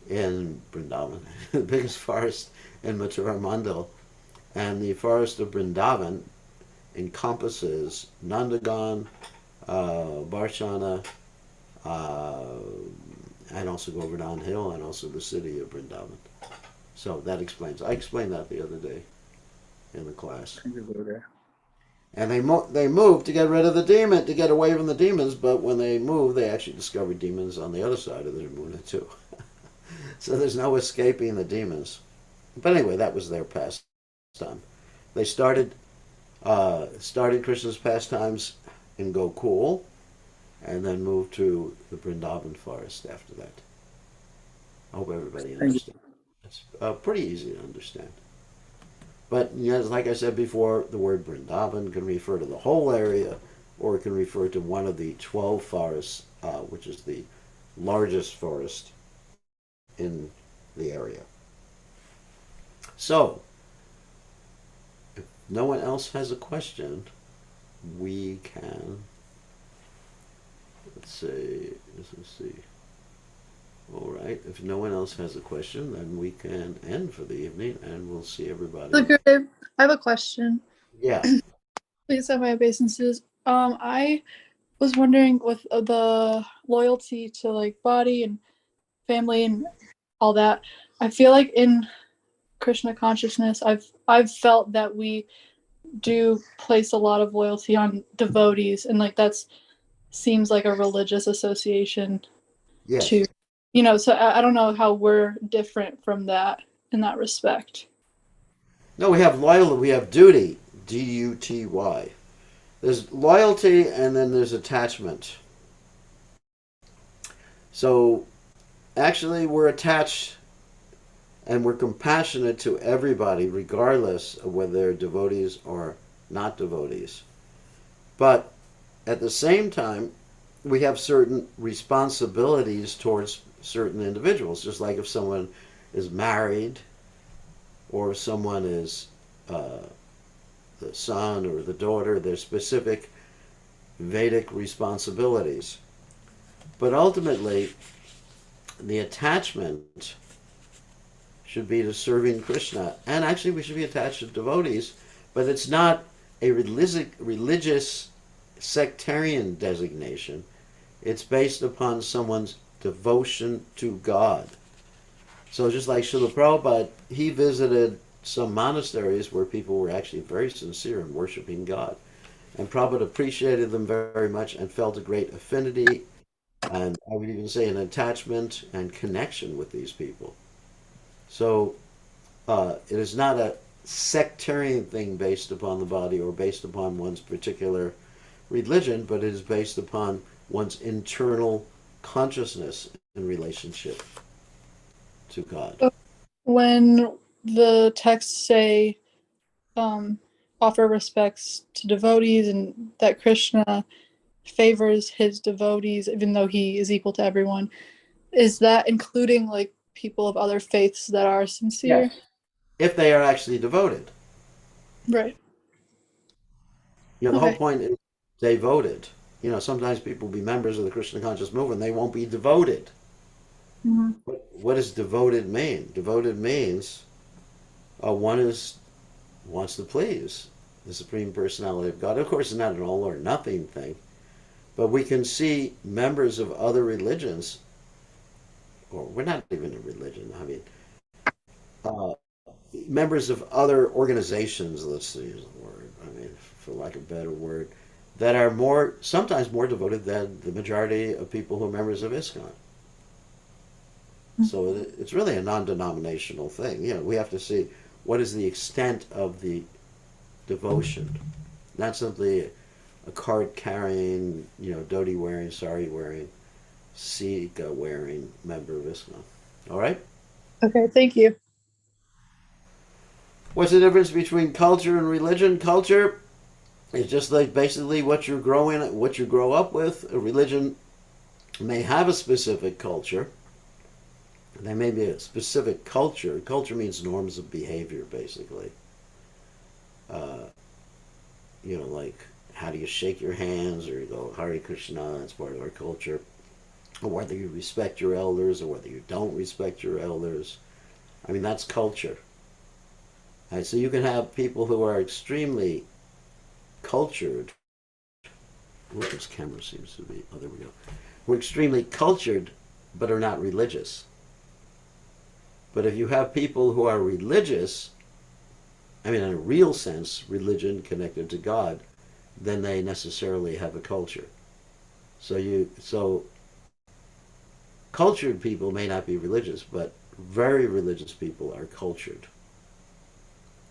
Speaker 1: Vrindavan, the biggest forest in Mathura Mandal. And the forest of Vrindavan encompasses Nandagan, Barshana, and also Govardhan Hill, and also the city of Vrindavan. So that explains. I explained that the other day in the class.
Speaker 3: Thank you, Gurudev.
Speaker 1: And they moved to get rid of the demon, to get away from the demons. But when they moved, they actually discovered demons on the other side of the Jamuna too. So there's no escaping the demons. But anyway, that was their pastime. They started Krishna's pastimes in Gokul, and then moved to the Vrindavan forest after that. I hope everybody
Speaker 3: Thank you.
Speaker 1: understands. It's pretty easy to understand. But yes, like I said before, the word Vrindavan can refer to the whole area, or it can refer to one of the 12 forests, which is the largest forest in the area. So, if no one else has a question, we can, let's see. All right, if no one else has a question, then we can end for the evening, and we'll see everybody.
Speaker 4: Look, I have a question.
Speaker 1: Yeah.
Speaker 4: Please have my obeisances. I was wondering with the loyalty to like body and family and all that. I feel like in Krishna consciousness, I've felt that we do place a lot of loyalty on devotees, and like that's seems like a religious association
Speaker 1: Yes.
Speaker 4: to, So I don't know how we're different from that in that respect.
Speaker 1: No, we have loyalty. We have duty. Duty. There's loyalty, and then there's attachment. So, actually, we're attached and we're compassionate to everybody, regardless of whether they're devotees or not devotees. But at the same time, we have certain responsibilities towards certain individuals. Just like if someone is married, or if someone is the son or the daughter, there's specific Vedic responsibilities. But ultimately, the attachment should be to serving Krishna. And actually, we should be attached to devotees, but it's not a religious sectarian designation. It's based upon someone's devotion to God. So just like Srila Prabhupada, he visited some monasteries where people were actually very sincere in worshiping God. And Prabhupada appreciated them very much and felt a great affinity, and I would even say an attachment and connection with these people. So it is not a sectarian thing based upon the body or based upon one's particular religion, but it is based upon one's internal consciousness in relationship to God.
Speaker 4: When the texts say, offer respects to devotees and that Krishna favors his devotees even though he is equal to everyone, is that including like people of other faiths that are sincere?
Speaker 1: Yes. If they are actually devoted.
Speaker 4: Right.
Speaker 1: The whole
Speaker 4: Okay.
Speaker 1: point is devoted. Sometimes people will be members of the Krishna conscious movement, they won't be devoted.
Speaker 4: Mm-hmm.
Speaker 1: What does devoted mean? Devoted means one wants to please the Supreme Personality of God. Of course, it's not an all or nothing thing, but we can see members of other religions, or we're not even a religion, I mean, uh, members of other organizations, let's use the word, I mean, for lack of a better word, that are sometimes more devoted than the majority of people who are members of ISKCON. So it's really a non-denominational thing. We have to see what is the extent of the devotion, not simply a card carrying, dhoti wearing, sari wearing, sika wearing member of ISKCON. All right.
Speaker 4: Okay, thank you.
Speaker 1: What's the difference between culture and religion? Culture is just like basically what you grow up with. A religion may have a specific culture. There may be a specific culture. Culture means norms of behavior, basically. Uh, like how do you shake your hands, or you go Hare Krishna, that's part of our culture. Or whether you respect your elders or whether you don't respect your elders. I mean, that's culture. Right, so you can have people who are extremely cultured. Look, this camera seems to be. Oh, there we go. Who are extremely cultured, but are not religious. But if you have people who are religious, I mean, in a real sense, religion connected to God, then they necessarily have a culture. So cultured people may not be religious, but very religious people are cultured.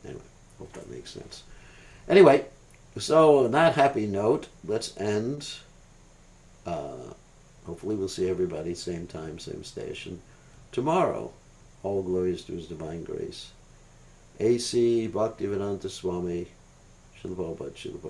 Speaker 1: Anyway, hope that makes sense. Anyway, so on that happy note, let's end. Hopefully we'll see everybody same time, same station tomorrow. All glories to His divine grace. A.C. Bhaktivedanta Swami, Srila Prabhupada, Srila Prabhupada.